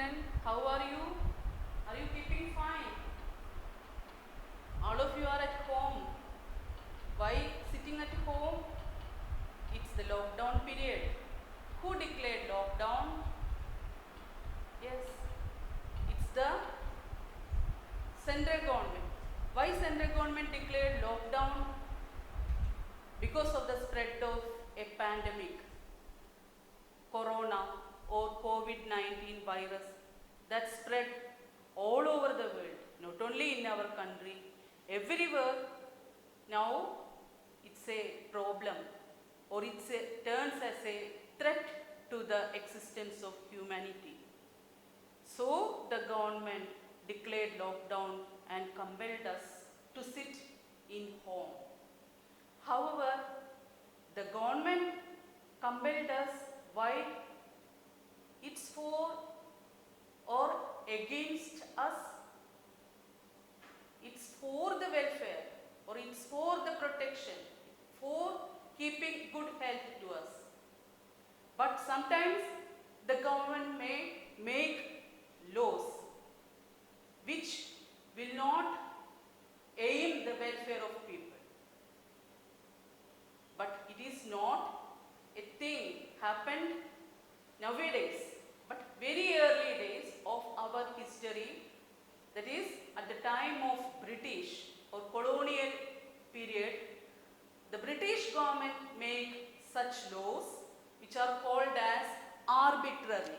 children, how are you? Are you keeping fine? All of you are at home. Why sitting at home? It's the lockdown period. Who declared lockdown? Yes, it's the central government. Why central government declared lockdown? Because of the spread of a pandemic, corona or COVID-19 virus that spread all over the world, not only in our country, everywhere. Now it's a problem, or it turns as a threat to the existence of humanity. So the government declared lockdown and compelled us to sit in home. However, the government compelled us. Why? It's for or against us. It's for the welfare, or it's for the protection, for keeping good health to us. But sometimes the government may make laws which will not aim the welfare of people. But it is not a thing happened nowadays, but very early days of our history, that is at the time of British or colonial period, the British government made such laws which are called as arbitrary.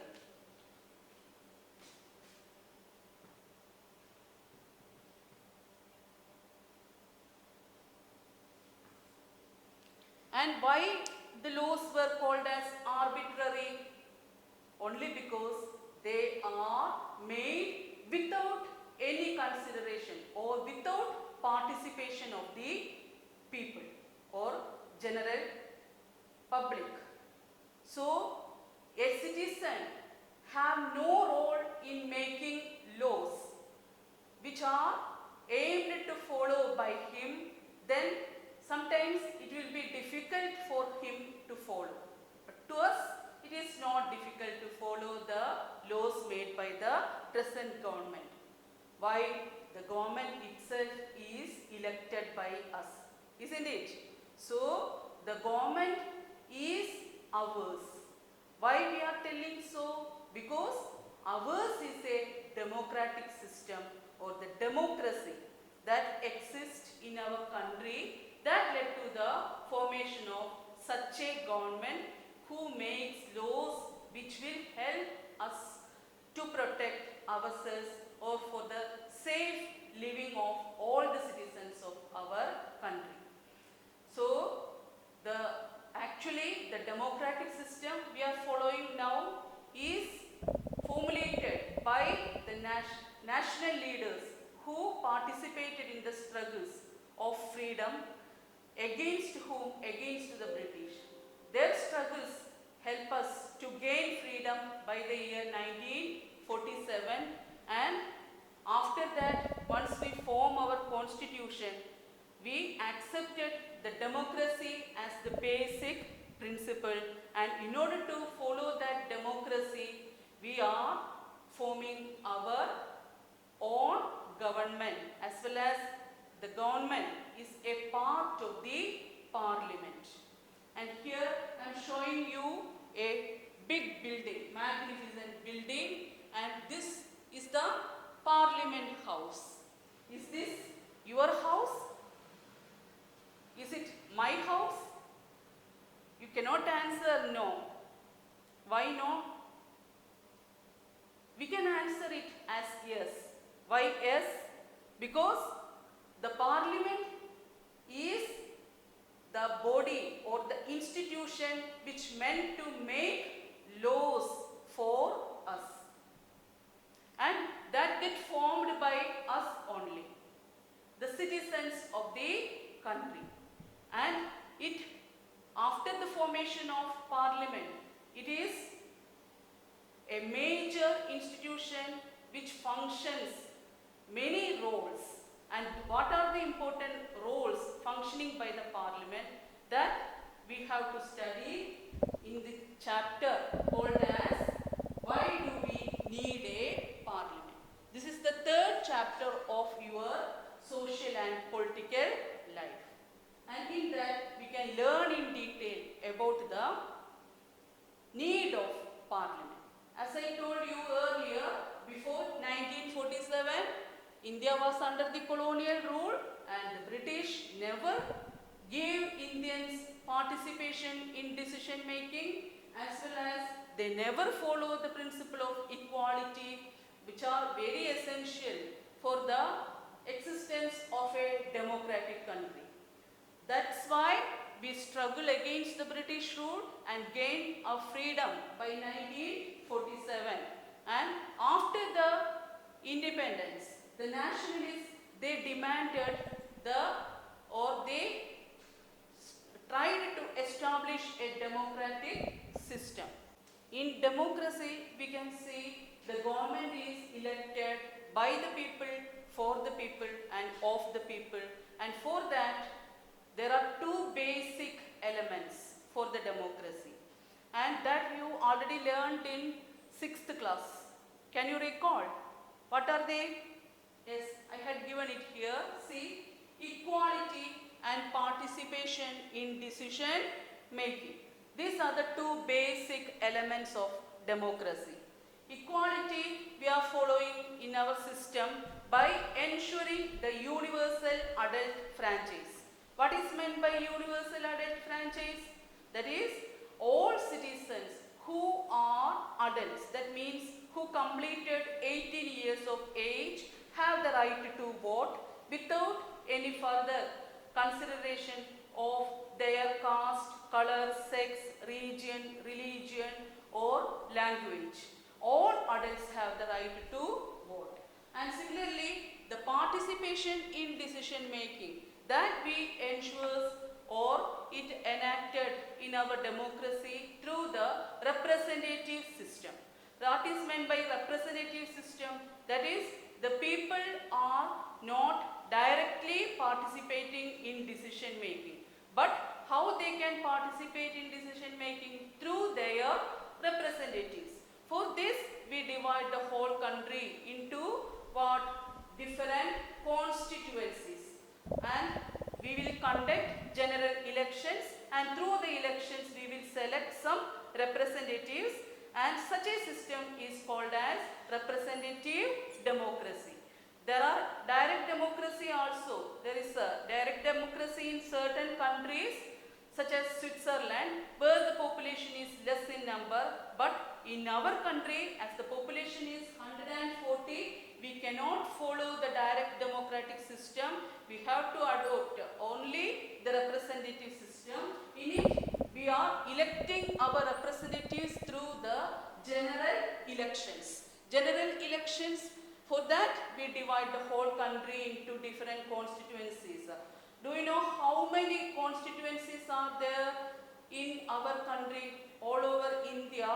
And why the laws were called as arbitrary? Only because they are made without any consideration or without participation of the people or general public. So, a citizen have no role in making laws which are aimed to follow by him. Then sometimes it will be difficult for him to follow. But to us, it is not difficult to follow the laws made by the present government. Why? The government itself is elected by us, isn't it? So, the government is ours. Why we are telling so? Because ours is a democratic system, or the democracy that exists in our country, that led to the formation of such a government who makes laws which will help us to protect ourselves or for the safe living of all the citizens of our country. So, actually the democratic system we are following now is formulated by the national leaders who participated in the struggles of freedom. Against whom? Against the British. Their struggles help us to gain freedom by the year 1947, and after that, once we form our constitution, we accepted the democracy as the basic principle, and in order to follow that democracy, we are forming our own government, as well as the government is a part of the parliament. And here I am showing you a big building, magnificent building, and this is the Parliament House. Is this your house? Is it my house? You cannot answer no. Why no? We can answer it as yes. Why yes? Because the Parliament is the body or the institution which meant to make laws for us, and that get formed by us only, the citizens of the country. And it, after the formation of Parliament, it is a major institution which functions many roles. And what are the important roles functioning by the Parliament? That we have to study in the chapter called as Why do we need a chapter of your social and political life. And in that we can learn in detail about the need of parliament. As I told you earlier, before 1947, India was under the colonial rule and the British never gave Indians participation in decision making, as well as they never follow the principle of equality, which are very essential for the existence of a democratic country. That's why we struggle against the British rule and gained our freedom by 1947. And after the independence, the nationalists, they demanded they tried to establish a democratic system. In democracy, we can see the government is elected by the people, for the people and of the people, and for that there are two basic elements for the democracy, and that you already learned in 6th class. Can you recall? What are they? Yes, I had given it here. See, equality and participation in decision making. These are the two basic elements of democracy. Equality we are following in our system by ensuring the universal adult franchise. What is meant by universal adult franchise? That is, all citizens who are adults, that means who completed 18 years of age, have the right to vote without any further consideration of their caste, color, sex, region, religion or language. All adults have the right to vote. And similarly, the participation in decision making that we ensures or it enacted in our democracy through the representative system. What is meant by representative system? That is, the people are not directly participating in decision making, but how they can participate in decision making? Through their representatives. For this, we divide the whole country into what? Different constituencies, and we will conduct general elections, and through the elections we will select some representatives, and such a system is called as representative democracy. There are direct democracy also. There is a direct democracy in certain countries such as Switzerland, where the population is less in number, but in our country, as the population is 140, we cannot follow the direct democratic system. We have to adopt only the representative system. In it, we are electing our representatives through the general elections. General elections, for that we divide the whole country into different constituencies. Do you know how many constituencies are there in our country, all over India?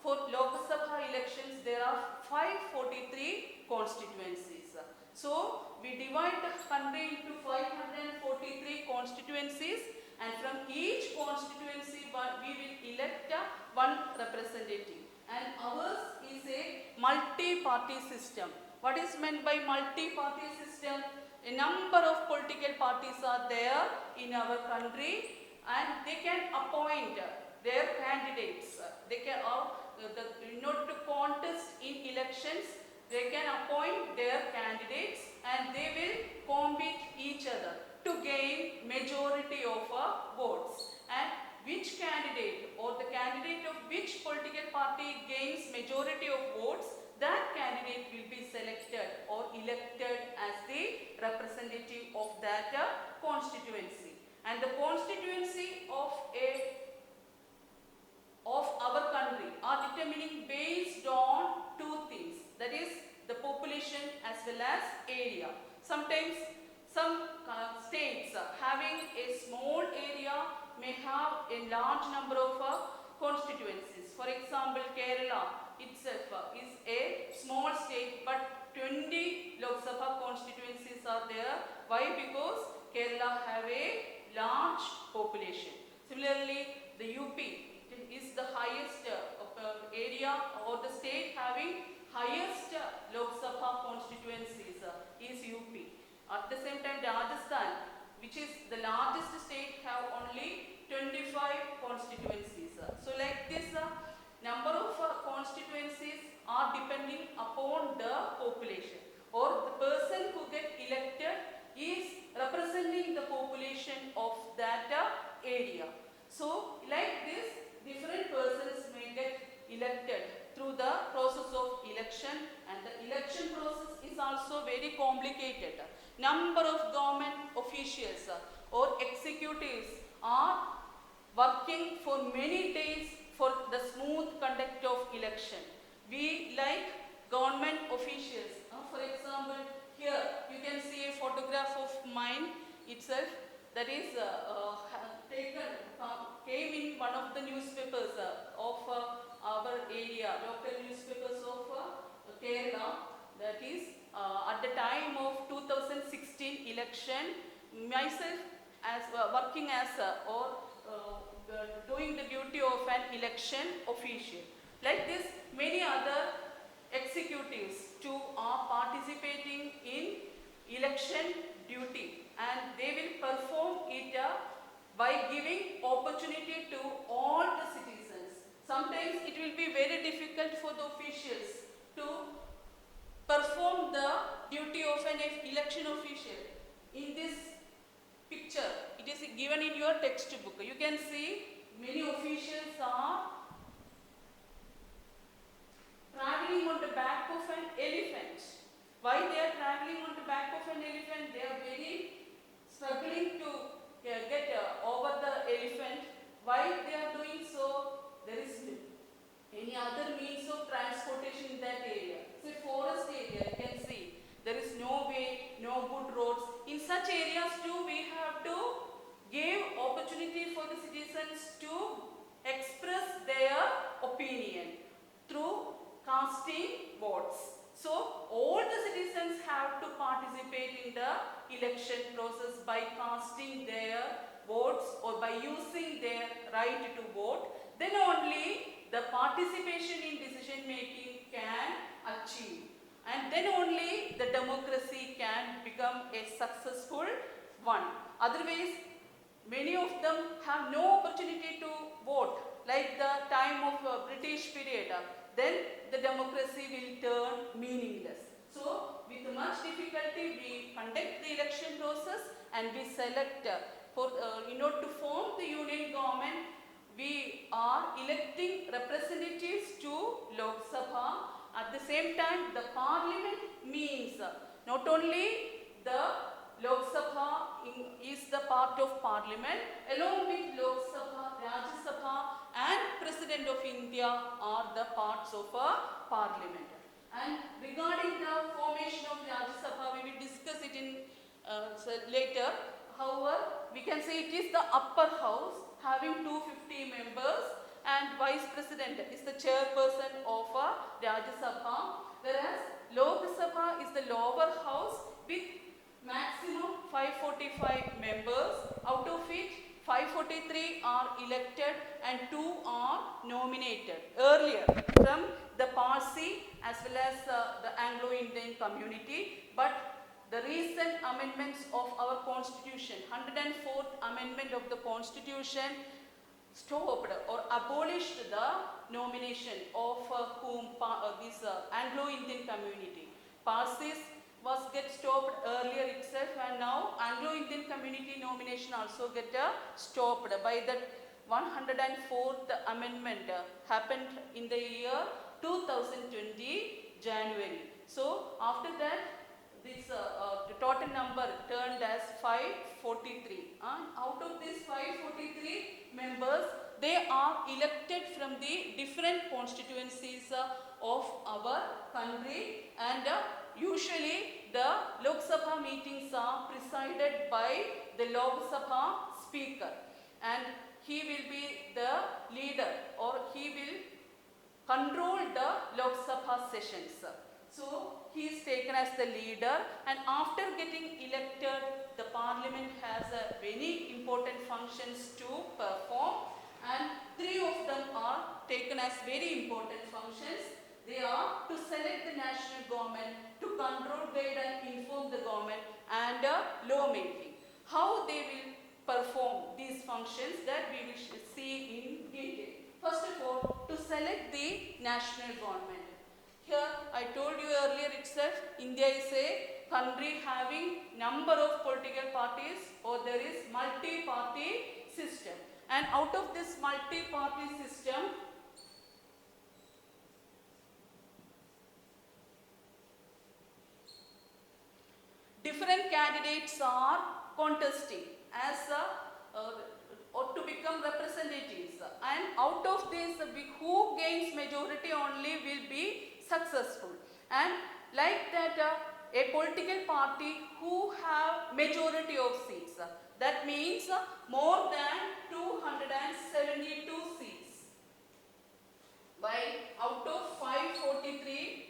For Lok Sabha elections, there are 543 constituencies. So, we divide the country into 543 constituencies, and from each constituency we will elect one representative. And ours is a multi-party system. What is meant by multi-party system? A number of political parties are there in our country, and they can appoint their candidates. They can, in order to contest in elections, they can appoint their candidates, and they will compete each other to gain majority of votes. And which candidate or the candidate of which political party gains majority of votes, that candidate will be selected or elected as the representative of that constituency. And the constituency of our country are determining based on two things, that is the population as well as area. Sometimes some states having a small area may have a large number of constituencies. For example, Kerala itself is a small state, but 20 Lok Sabha constituencies are there. Why? Because Kerala have a large population. Similarly, the UP is the highest area or the state having highest Lok Sabha constituencies is UP. At the same time, Rajasthan, which is the largest state, have only 25 constituencies. So like this, number of constituencies are depending upon the population, or the person who get elected is representing the population of that area. So like this, different persons may get elected through the process of election, and the election process is also very complicated. Number of government officials or executives are working for many days for the smooth conduct of election. We like government officials. For example, here you can see a photograph of mine itself, that is came in one of the newspapers of our area, local newspapers of Kerala. That is at the time of 2016 election, myself as working as doing the duty of an election official. Like this, many other executives too are participating in election duty, and they will perform it by giving opportunity to all the citizens. Sometimes it will be very difficult for the officials to perform the duty of an election official. In this picture, it is given in your textbook. You can see many officials are traveling on the back of an elephant. Why they are traveling on the back of an elephant? They are very struggling to get over the elephant. Why they are doing so? There is any other means of transportation in that area. It's a forest area, you can see. There is no way, no good roads. In such areas too, we have to give opportunity for the citizens to express their opinion through casting votes. So all the citizens have to participate in the election process by casting their votes or by using their right to vote. Then only the participation in decision making can achieve, and then only the democracy can become a successful one. Otherwise, many of them have no opportunity to vote, like the time of British period. Then the democracy will turn meaningless. So with much difficulty we conduct the election process, and we select in order to form the union government, we are electing representatives to Lok Sabha. At the same time, the parliament means not only the Lok Sabha is the part of parliament, along with Lok Sabha, Rajya Sabha and President of India are the parts of a parliament. And regarding the formation of Rajya Sabha, we will discuss it in later. However, we can say it is the upper house having 250 members, and Vice President is the chairperson of Rajya Sabha, whereas Lok Sabha is the lower house with maximum 545 members, out of which 543 are elected and 2 are nominated earlier from the Parsi as well as the Anglo-Indian community. But the recent amendments of our constitution, 104th amendment of the constitution, stopped or abolished the nomination of this Anglo-Indian community. Parsis was get stopped earlier itself, and now Anglo-Indian community nomination also get stopped by the 104th amendment happened in the year 2020 January. So after that, this the total number turned as 543. Out of these 543 members, they are elected from the different constituencies of our country, and usually the Lok Sabha meetings are presided by the Lok Sabha speaker, and he will be the leader, or he will control the Lok Sabha sessions. So he is taken as the leader, and after getting elected, the parliament has very important functions to perform, and 3 of them are taken as very important functions. They are to select the national government, to control, guide and inform the government and law making. How they will perform these functions that we will see in detail. First of all, to select the national government. Here I told you earlier itself, India is a country having number of political parties, or there is multi-party system. And out of this multi-party system, different candidates are contesting as or to become representatives, and out of this who gains majority only will be successful. And like that a political party who have majority of seats, that means more than 272 seats, by out of 543,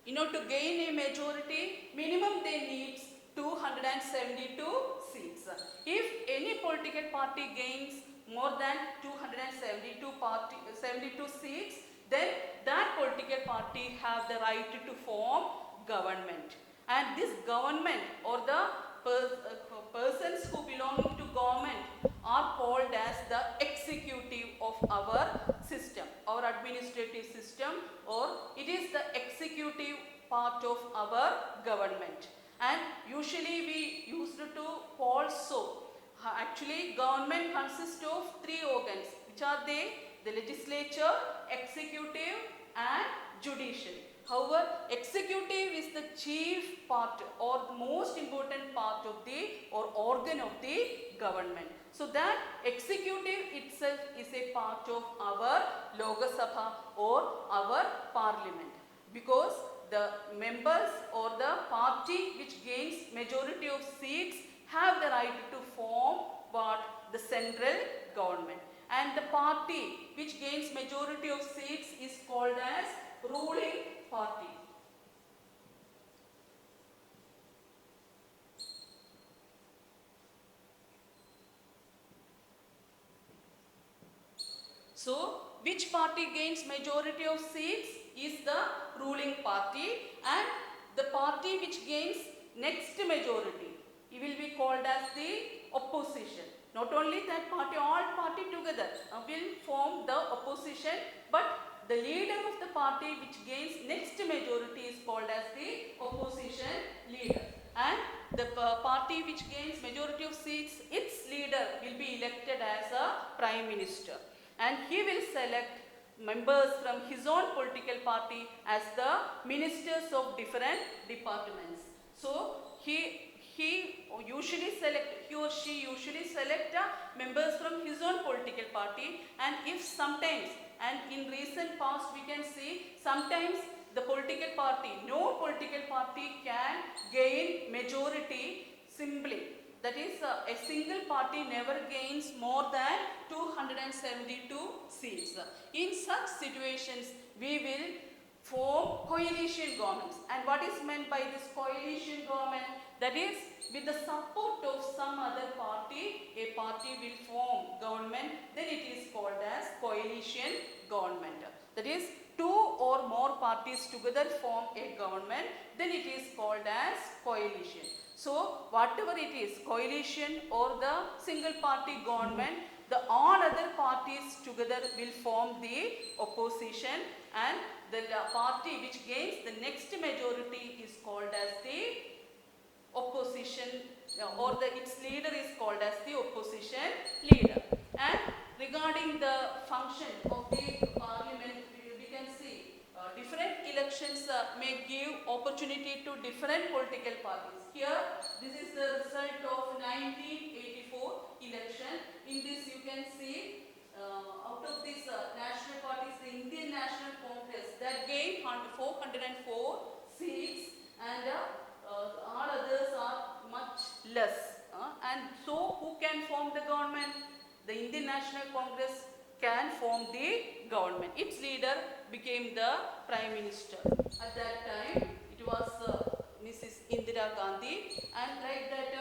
in order to gain a majority, minimum they need 272 seats. If any political party gains more than 272 seats, then that political party have the right to form government. And this government, or the persons who belong to government, are called as the executive of our system, our administrative system, or it is the executive part of our government. And usually we used to call so. Actually, government consists of three organs, which are they? The legislature, executive and judiciary. However, executive is the chief part or the most important part of the or organ of the government. So that executive itself is a part of our Lok Sabha or our parliament, because the members or the party which gains majority of seats have the right to form what? The central government. And the party which gains majority of seats is called as ruling party. So, which party gains majority of seats is the ruling party, and the party which gains next majority, it will be called as the opposition. Not only that party, all party together will form the opposition, but the leader of the party which gains next majority is called as the opposition leader. And the party which gains majority of seats, its leader will be elected as a prime minister. And he will select members from his own political party as the ministers of different departments. So he or she usually select members from his own political party, and if sometimes, and in recent past we can see, sometimes the political party, no political party can gain majority simply. That is, a single party never gains more than 272 seats. In such situations, we will form coalition governments. And what is meant by this coalition government? That is, with the support of some other party, a party will form government, then it is called as coalition government. That is, two or more parties together form a government, then it is called as coalition. So, whatever it is, coalition or the single party government, the all other parties together will form the opposition, and the party which gains the next majority is called as the opposition, or its leader is called as the opposition leader. And regarding the function of the parliament, we can see different elections may give opportunity to different political parties. Here, this is the result of 1984 election. In this you can see out of these national parties, the Indian National Congress that gained 404 seats, and all others are much less. And so who can form the government? The Indian National Congress can form the government. Its leader became the Prime Minister. At that time, it was Mrs. Indira Gandhi, and like that,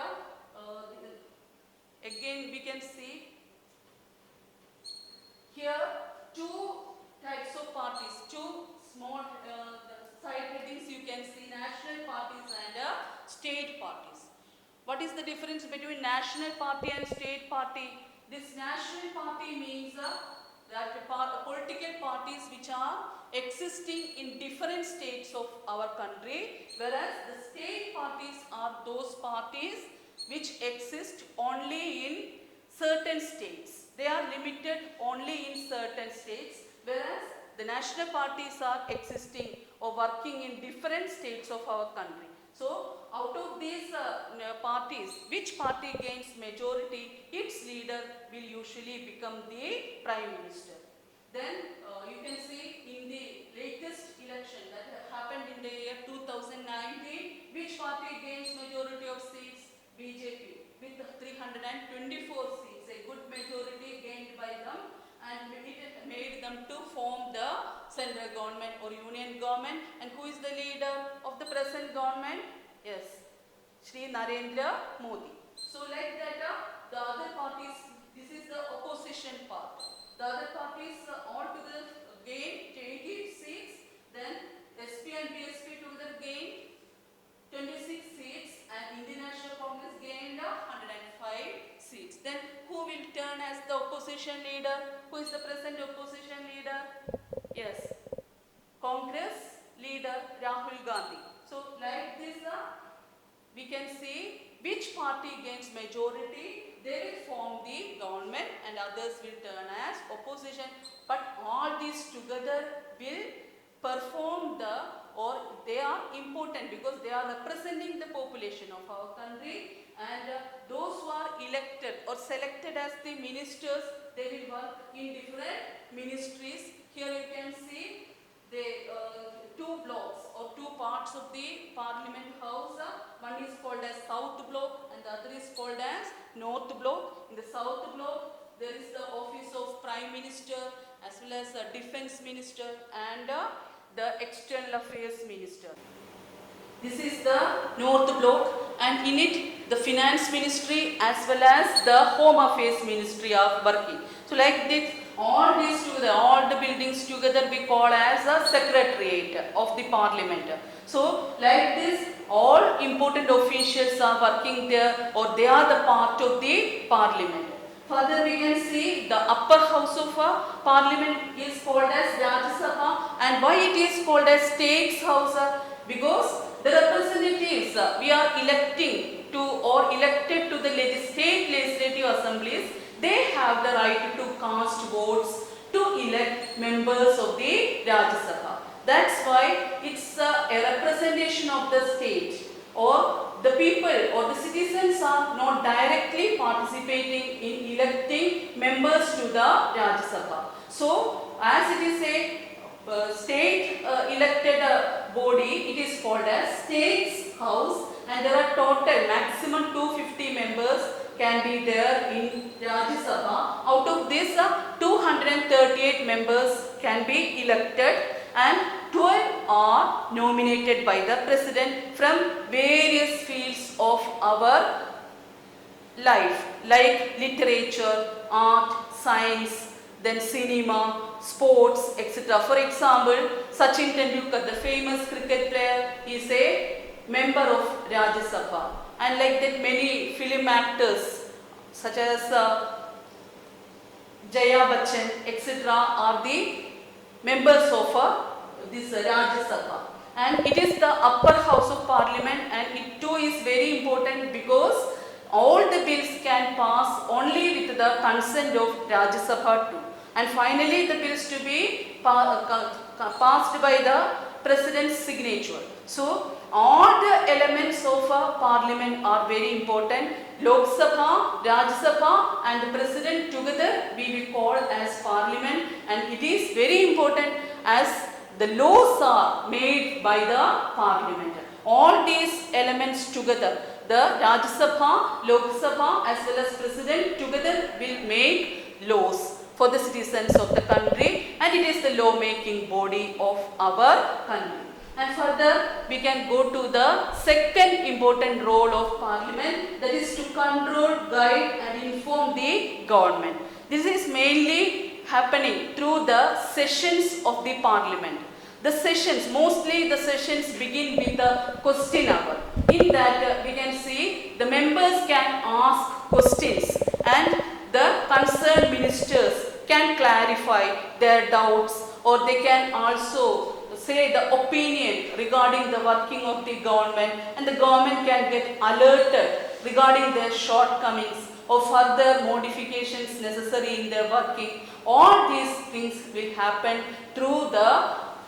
again we can see here two types of parties, two small side headings you can see, national parties and state parties. What is the difference between national party and state party? This national party means that political parties which are existing in different states of our country, whereas the state parties are those parties which exist only in certain states. They are limited only in certain states, whereas the national parties are existing or working in different states of our country. So, out of these parties, which party gains majority, its leader will usually become the Prime Minister. Then you can see in the latest election that happened in the year 2019, which party gains majority of seats? BJP with 324 seats, a good majority gained by them, and it made them to form the central government or union government. And who is the leader of the present government? Yes, Shri Narendra Modi. So like that, the other parties, this is the opposition part. The other parties altogether gained 20 seats, then SP and BSP together gained 26 seats, and Indian National Congress gained 105 seats. Then who will turn as the opposition leader? Who is the present opposition leader? Yes, Congress leader Rahul Gandhi. So like this, we can see which party gains majority, they will form the government and others will turn as opposition. But all these together will perform they are important because they are representing the population of our country, and those who are elected or selected as the ministers, they will work in different ministries. Here you can see the two blocks or two parts of the Parliament House. One is called as South Block and the other is called as North Block. In the South Block, there is the office of Prime Minister as well as Defence Minister and the External Affairs Minister. This is the North Block, and in it the Finance Ministry as well as the Home Affairs Ministry are working. So like this, all these together, all the buildings together we call as a secretariat of the Parliament. So like this, all important officials are working there, or they are the part of the Parliament. Further we can see the upper house of Parliament is called as Rajya Sabha. And why it is called as States House? Because the representatives we are electing to or elected to the state legislative assemblies, they have the right to cast votes to elect members of the Rajya Sabha. That's why it's a representation of the state, or the people or the citizens are not directly participating in electing members to the Rajya Sabha. So as it is a state elected body, it is called as States House, and there are total maximum 250 members can be there in Rajya Sabha. Out of this, 238 members can be elected, and 12 are nominated by the President from various fields of our life, like literature, art, science, then cinema, sports, etc. For example, Sachin Tendulkar, the famous cricket player, is a member of Rajya Sabha. And like that, many film actors such as Jaya Bachchan, etc. are the members of this Rajya Sabha. And it is the upper house of Parliament, and it too is very important because all the bills can pass only with the consent of Rajya Sabha too. And finally, the bills to be passed by the President's signature. So all the elements of Parliament are very important. Lok Sabha, Rajya Sabha and the President together we will call as Parliament, and it is very important as the laws are made by the Parliament. All these elements together, the Rajya Sabha, Lok Sabha as well as President together will make laws for the citizens of the country, and it is the law making body of our country. And further we can go to the second important role of Parliament, that is to control, guide and inform the government. This is mainly happening through the sessions of the parliament. The sessions, mostly the sessions begin with the question hour. In that we can see the members can ask questions and the concerned ministers can clarify their doubts, or they can also say the opinion regarding the working of the government, and the government can get alerted regarding their shortcomings or further modifications necessary in their working. All these things will happen through the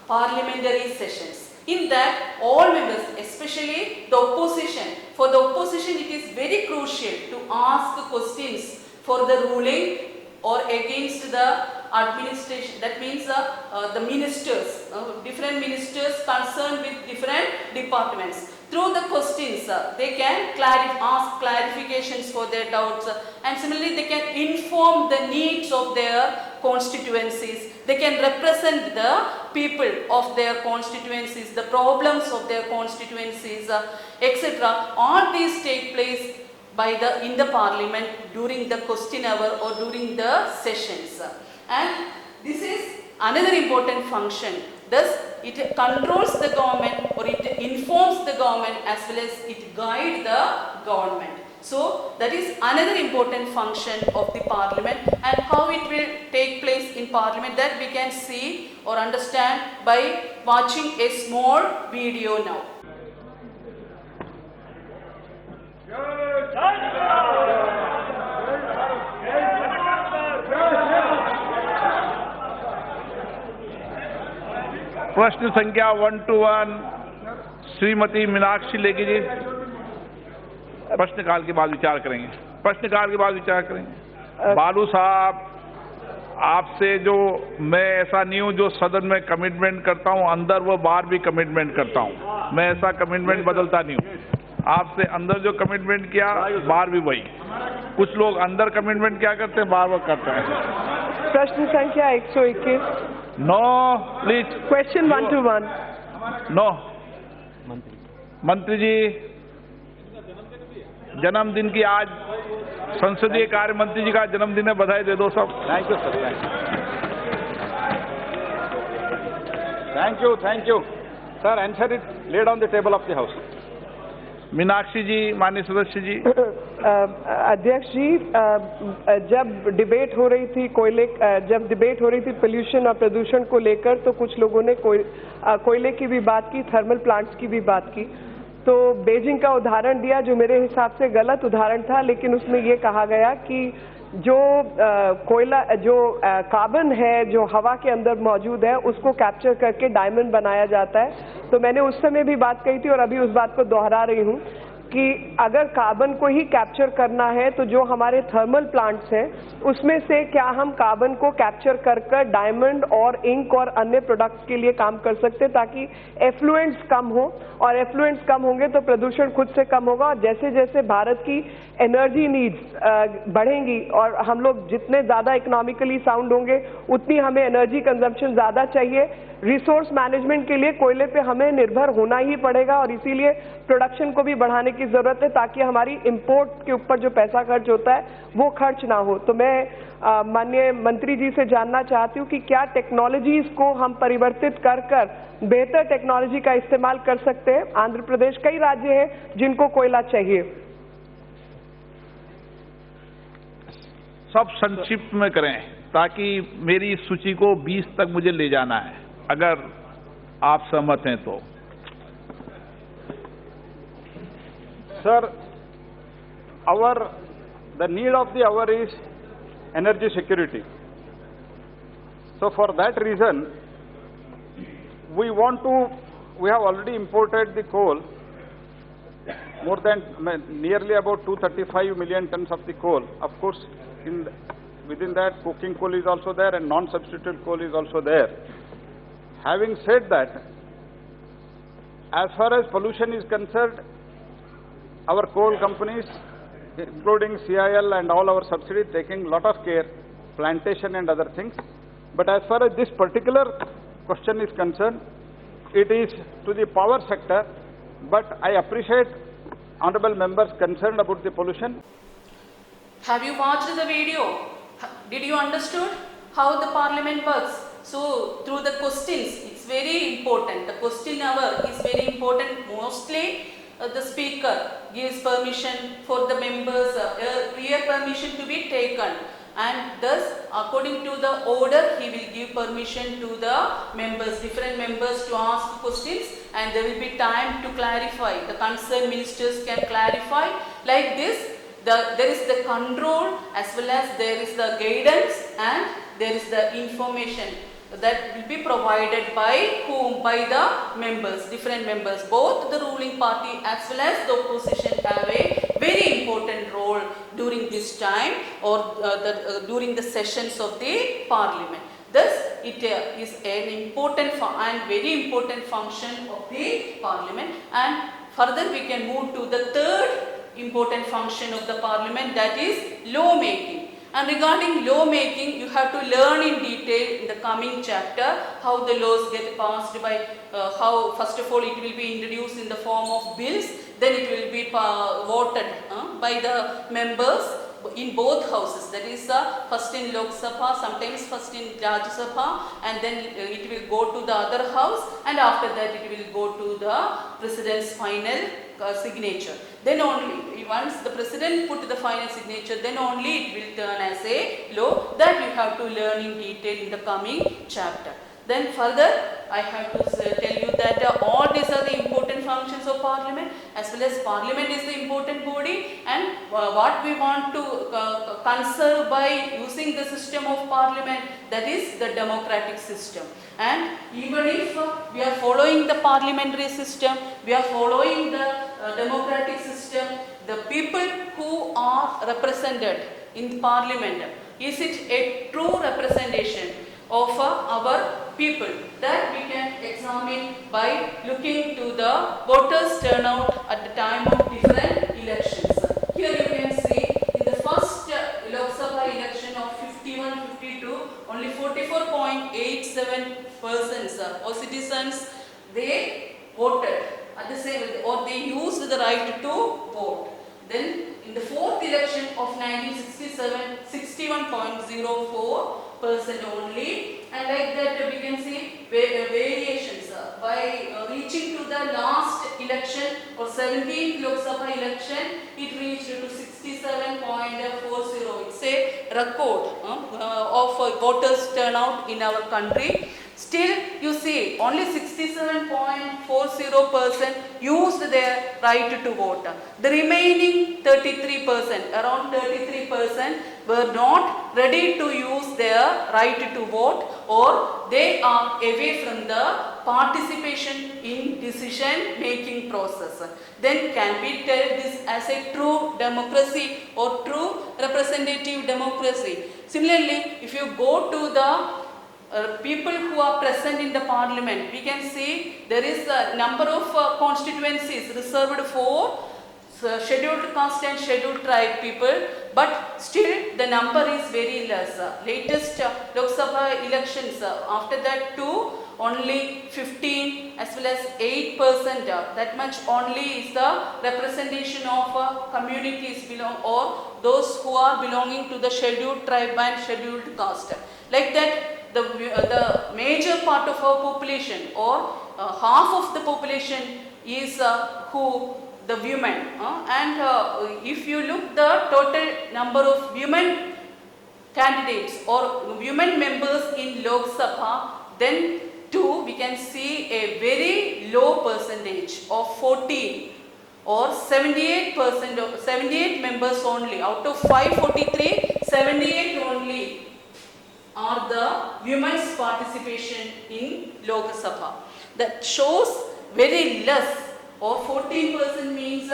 parliamentary sessions. In that, all members, especially the opposition, for the opposition it is very crucial to ask questions for the ruling or against the administration. That means the ministers, different ministers concerned with different departments. Through the questions, they can ask clarifications for their doubts, and similarly they can inform the needs of their constituencies. They can represent the people of their constituencies, the problems of their constituencies, etc. All these take place in the parliament during the question hour or during the sessions. And this is another important function. Thus, it controls the government, or it informs the government, as well as it guides the government. So, that is another important function of the parliament, and how it will take place in parliament, that we can see or understand by watching a small video now. प्रश्न संख्या 121 श्रीमती मीनाक्षी लेगी जी। प्रश्नकाल के बाद विचार करेंगे। प्रश्नकाल के बाद विचार करेंगे। बालू साहब, आपसे जो मैं ऐसा नहीं हूं जो सदन में कमिटमेंट करता हूं, अंदर वो बाहर भी कमिटमेंट करता हूं। मैं ऐसा कमिटमेंट बदलता नहीं हूं। आपसे अंदर जो कमिटमेंट किया, बाहर भी वही। कुछ लोग अंदर कमिटमेंट क्या करते हैं, बाहर वो करते हैं। प्रश्न संख्या 121। No please. क्वेश्चन 121। नो। मंत्री जी, जन्मदिन की आज संसदीय कार्य मंत्री जी का जन्मदिन है, बधाई दे दो सब। Thank you sir. Thank you sir. Answer it laid on the table of the house. Meenakshi ji, माननीय सदस्य जी। अध्यक्ष जी, जब डिबेट हो रही थी पोल्यूशन और प्रदूषण को लेकर, तो कुछ लोगों ने कोयले की भी बात की, थर्मल प्लांट्स की भी बात की। तो बीजिंग का उदाहरण दिया, जो मेरे हिसाब से गलत उदाहरण था, लेकिन उसमें ये कहा गया कि जो कोयला, जो कार्बन है, जो हवा के अंदर मौजूद है, उसको कैप्चर करके डायमंड बनाया जाता है। तो मैंने उस समय भी बात कही थी और अभी उस बात को दोहरा रही हूँ कि अगर कार्बन को ही कैप्चर करना है, तो जो हमारे थर्मल प्लांट्स हैं, उसमें से क्या हम कार्बन को कैप्चर कर डायमंड और इंक और अन्य प्रोडक्ट्स के लिए काम कर सकते हैं, ताकि एफ्लुएंट्स कम हो, और एफ्लुएंट्स कम होंगे तो प्रदूषण खुद से कम होगा। और जैसे जैसे भारत की एनर्जी नीड्स बढ़ेंगी और हम लोग जितने ज़्यादा इकोनॉमिकली साउंड होंगे, उतनी हमें एनर्जी कंजम्पशन ज़्यादा चाहिए। रिसोर्स मैनेजमेंट के लिए कोयले पे हमें निर्भर होना ही पड़ेगा, और इसीलिए प्रोडक्शन को भी बढ़ाने की ज़रूरत है, ताकि हमारी इंपोर्ट के ऊपर जो पैसा खर्च होता है वो खर्च ना हो। तो मैं माननीय मंत्री जी से जानना चाहती हूँ कि क्या टेक्नोलॉजीज को हम परिवर्तित कर बेहतर टेक्नोलॉजी का इस्तेमाल कर सकते हैं। आंध्र प्रदेश कई राज्य हैं जिनको कोयला चाहिए। सब संक्षिप्त में करें, ताकि मेरी सूची को 20 तक मुझे ले जाना है, अगर आप सहमत हैं तो। Sir, the need of the hour is energy security. So for that reason, we have already imported the coal, more than nearly about 235 million tons of the coal. Of course, within that, coking coal is also there and non-substituted coal is also there. Having said that, as far as pollution is concerned, our coal companies, including CIL and all our subsidiaries, taking a lot of care, plantation and other things. But as far as this particular question is concerned, it is to the power sector, but I appreciate honorable members concerned about the pollution. Have you watched the video? Did you understood how the parliament works. So through the questions, it's very important. The question hour is very important. Mostly the speaker gives permission for the members, prior permission to be taken, and thus according to the order he will give permission to the members, different members to ask questions, and there will be time to clarify. The concerned ministers can clarify. Like this, there is the control as well as there is the guidance and there is the information that will be provided by whom? By the members, different members. Both the ruling party as well as the opposition have a very important role during this time or during the sessions of the parliament. Thus, it is an important and very important function of the parliament. And further we can move to the third important function of the parliament, that is law making. And regarding law making, you have to learn in detail in the coming chapter how the laws get passed by, how first of all it will be introduced in the form of bills, then it will be voted by the members in both houses, that is first in Lok Sabha, sometimes first in Rajya Sabha, and then it will go to the other house, and after that it will go to the president's final signature. Then only, once the president put the final signature, then only it will turn as a law. That you have to learn in detail in the coming chapter. Then further, I have to tell you that all these are the important functions of parliament, as well as parliament is the important body, and what we want to conserve by using the system of parliament, that is the democratic system. And even if we are following the parliamentary system, we are following the democratic system, the people who are represented in the parliament, is it a true representation of our people? That we can examine by looking to the voters turnout at the time of different elections. Here you can see in the first Lok Sabha election of 51-52, only 44.87% of citizens, they voted at the same, or they used the right to vote. Then in the fourth election of 1967, 61.04% only, and like that we can see variations by reaching to the last election or 17th Lok Sabha election, it reached to 67.40. It's a record of voters turnout in our country. Still, you see, only 67.40% used their right to vote. The remaining 33%, around 33%, were not ready to use their right to vote, or they are away from the participation in decision making process. Then can we tell this as a true democracy or true representative democracy? Similarly, if you go to the people who are present in the parliament, we can see there is a number of constituencies reserved for scheduled caste and scheduled tribe people, but still the number is very less. Latest Lok Sabha elections, after that too, only 15 as well as 8%, that much only is the representation of communities or those who are belonging to the scheduled tribe and scheduled caste. Like that, the major part of our population or half of the population is the women, and if you look the total number of women candidates or women members in Lok Sabha, then too we can see a very low percentage of 14 or 78%, 78 members only out of 543, 78 only are the women's participation in Lok Sabha. That shows very less, or 14% means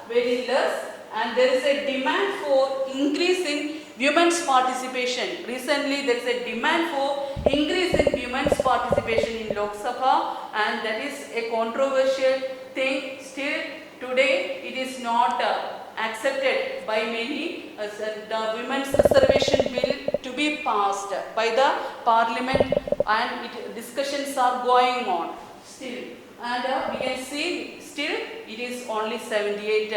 very less, and there is a demand for increasing women's participation. Recently there is a demand for increase in women's participation in Lok Sabha, and that is a controversial thing. Still today it is not accepted by many. The women's reservation bill to be passed by the parliament, and discussions are going on still, and we can see still it is only 78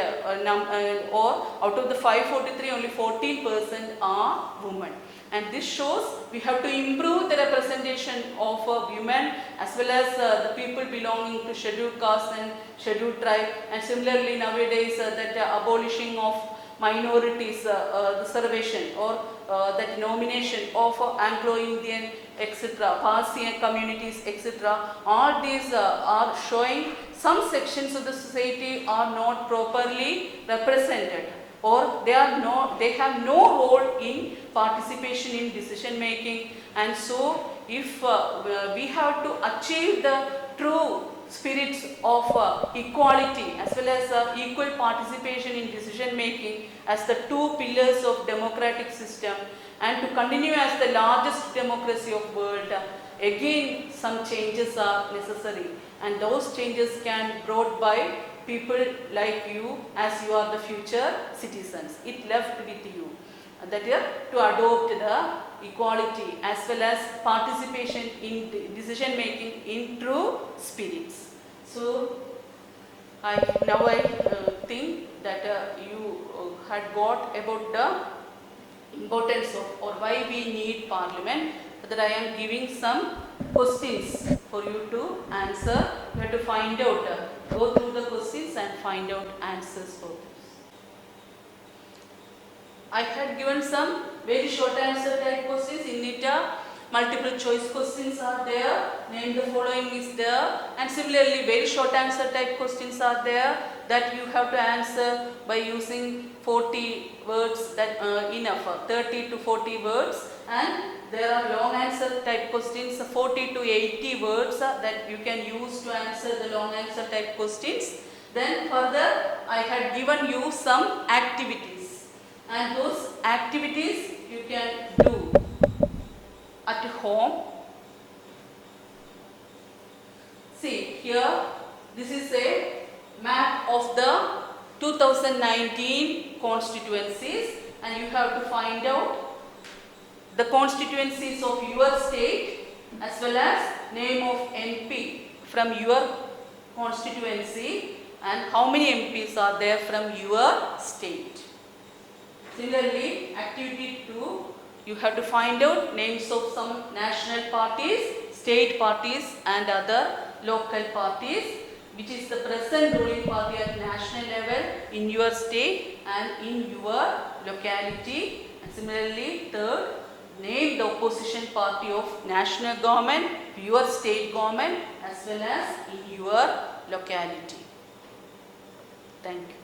or out of the 543 only 14% are women. And this shows we have to improve the representation of women as well as the people belonging to scheduled caste and scheduled tribe, and similarly nowadays that abolishing of minorities, the reservation or that nomination of Anglo-Indian etc., Parsi communities etc. All these are showing some sections of the society are not properly represented, or they have no role in participation in decision making. And so if we have to achieve the true spirits of equality as well as equal participation in decision making as the two pillars of democratic system, and to continue as the largest democracy of world, again some changes are necessary, and those changes can be brought by people like you, as you are the future citizens. It left with you, that is to adopt the equality as well as participation in decision making in true spirits. So I think that you had got about the importance of or why we need parliament, that I am giving some questions for you to answer. You have to find out, go through the questions and find out answers for this. I had given some very short answer type questions. In it multiple choice questions are there, name the following is there, and similarly very short answer type questions are there that you have to answer by using 40 words, that enough, 30 to 40 words, and there are long answer type questions, 40 to 80 words that you can use to answer the long answer type questions. Then further I had given you some activities, and those activities you can do at home. See here, this is a map of the 2019 constituencies, and you have to find out the constituencies of your state as well as name of MP from your constituency and how many MPs are there from your state. Similarly, activity 2, you have to find out names of some national parties, state parties and other local parties, which is the present ruling party at national level in your state and in your locality. And similarly, third, name the opposition party of national government, your state government as well as in your locality. Thank you.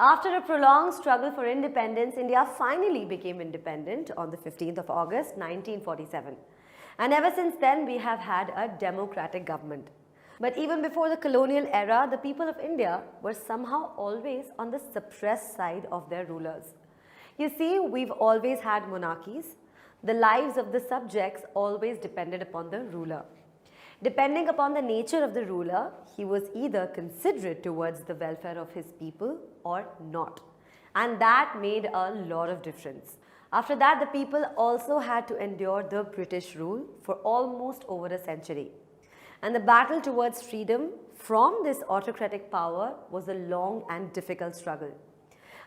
After a prolonged struggle for independence, India finally became independent on the 15th of August 1947. And ever since then, we have had a democratic government. But even before the colonial era, the people of India were somehow always on the suppressed side of their rulers. You see, we've always had monarchies. The lives of the subjects always depended upon the ruler. Depending upon the nature of the ruler, he was either considerate towards the welfare of his people or not. And that made a lot of difference. After that, the people also had to endure the British rule for almost over a century. And the battle towards freedom from this autocratic power was a long and difficult struggle.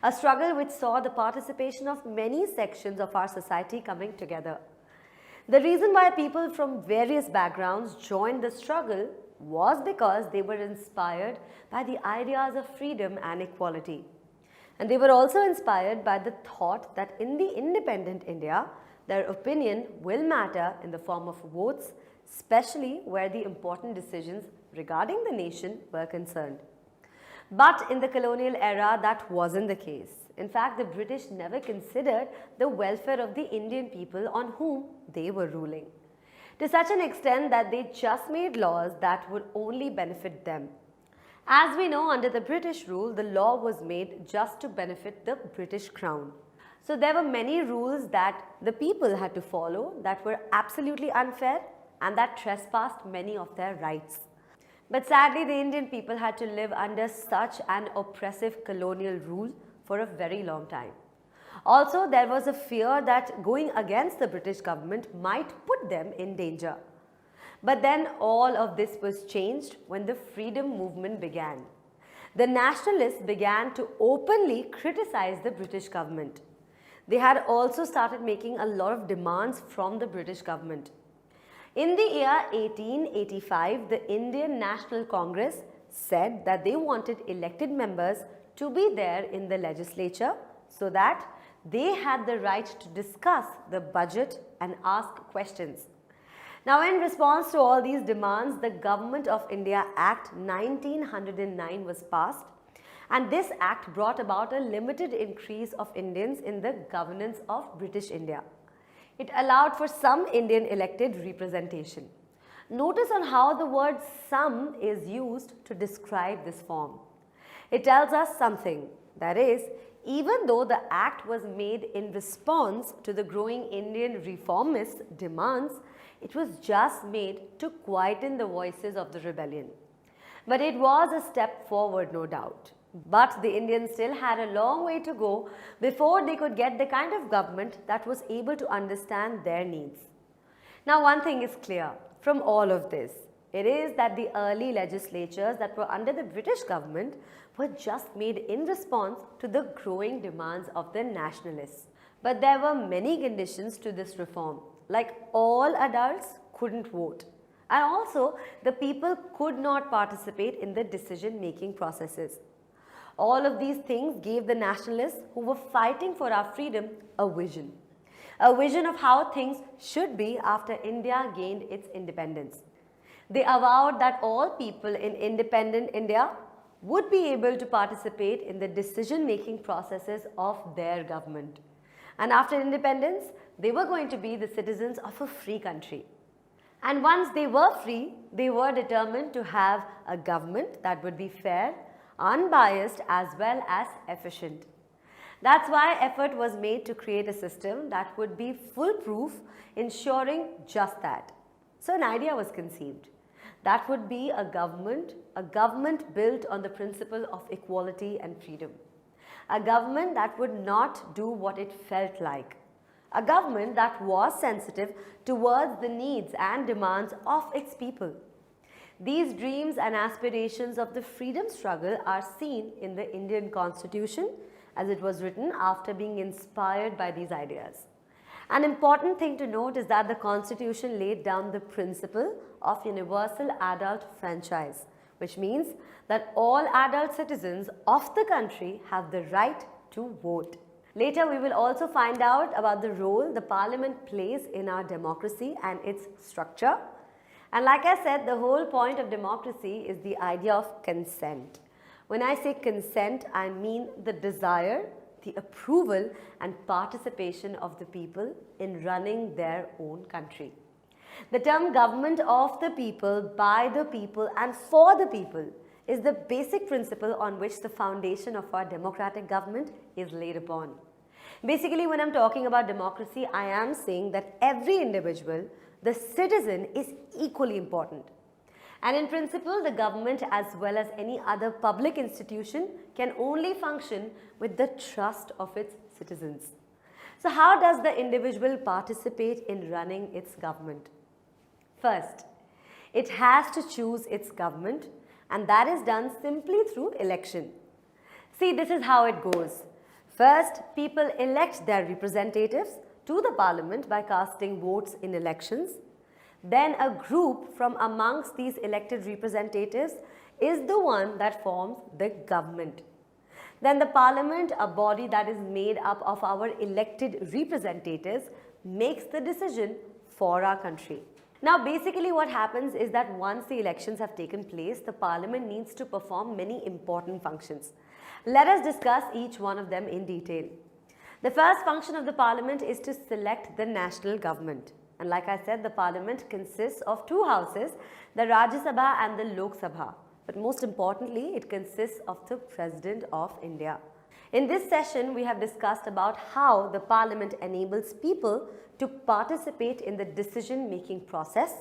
A struggle which saw the participation of many sections of our society coming together. The reason why people from various backgrounds joined the struggle was because they were inspired by the ideas of freedom and equality. And they were also inspired by the thought that in the independent India, their opinion will matter in the form of votes, especially where the important decisions regarding the nation were concerned. But in the colonial era, that wasn't the case. In fact, the British never considered the welfare of the Indian people on whom they were ruling, to such an extent that they just made laws that would only benefit them. As we know, under the British rule, the law was made just to benefit the British Crown. So there were many rules that the people had to follow that were absolutely unfair and that trespassed many of their rights. But sadly, the Indian people had to live under such an oppressive colonial rule for a very long time. Also, there was a fear that going against the British government might put them in danger. But then all of this was changed when the freedom movement began. The nationalists began to openly criticize the British government. They had also started making a lot of demands from the British government. In the year 1885, the Indian National Congress said that they wanted elected members to be there in the legislature so that they had the right to discuss the budget and ask questions. Now, in response to all these demands, the Government of India Act 1909 was passed, and this act brought about a limited increase of Indians in the governance of British India. It allowed for some Indian elected representation. Notice on how the word some is used to describe this form. It tells us something, that is, even though the act was made in response to the growing Indian reformist demands, it was just made to quieten the voices of the rebellion. But it was a step forward, no doubt. But the Indians still had a long way to go before they could get the kind of government that was able to understand their needs. Now, one thing is clear from all of this. It is that the early legislatures that were under the British government were just made in response to the growing demands of the nationalists. But there were many conditions to this reform. Like, all adults couldn't vote, and also the people could not participate in the decision-making processes. All of these things gave the nationalists who were fighting for our freedom a vision of how things should be after India gained its independence. They avowed that all people in independent India would be able to participate in the decision-making processes of their government. And after independence, they were going to be the citizens of a free country. And once they were free, they were determined to have a government that would be fair, unbiased, as well as efficient. That's why effort was made to create a system that would be foolproof, ensuring just that. So an idea was conceived. That would be a government built on the principle of equality and freedom. A government that would not do what it felt like. A government that was sensitive towards the needs and demands of its people. These dreams and aspirations of the freedom struggle are seen in the Indian Constitution as it was written after being inspired by these ideas. An important thing to note is that the Constitution laid down the principle of universal adult franchise, which means that all adult citizens of the country have the right to vote. Later, we will also find out about the role the Parliament plays in our democracy and its structure. And like I said, the whole point of democracy is the idea of consent. When I say consent, I mean the desire, the approval and participation of the people in running their own country. The term government of the people, by the people and for the people is the basic principle on which the foundation of our democratic government is laid upon. Basically, when I'm talking about democracy, I am saying that every individual, the citizen, is equally important. And in principle, the government as well as any other public institution can only function with the trust of its citizens. So how does the individual participate in running its government? First, it has to choose its government, and that is done simply through election. See, this is how it goes. First, people elect their representatives to the parliament by casting votes in elections. Then a group from amongst these elected representatives is the one that forms the government. Then the parliament, a body that is made up of our elected representatives, makes the decision for our country. Now, basically what happens is that once the elections have taken place, the parliament needs to perform many important functions. Let us discuss each one of them in detail. The first function of the parliament is to select the national government. And like I said, the parliament consists of two houses, the Rajya Sabha and the Lok Sabha. But most importantly, it consists of the President of India. In this session, we have discussed about how the parliament enables people to participate in the decision-making process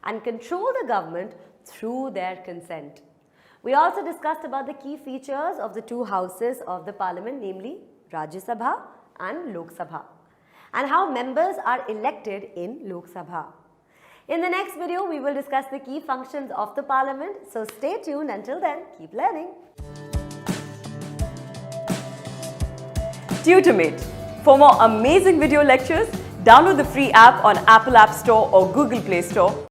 and control the government through their consent. We also discussed about the key features of the two houses of the parliament, namely Rajya Sabha and Lok Sabha, and how members are elected in Lok Sabha. In the next video, we will discuss the key functions of the parliament. So stay tuned. Until then, keep learning. Tutormate. For more amazing video lectures, download the free app on Apple App Store or Google Play Store.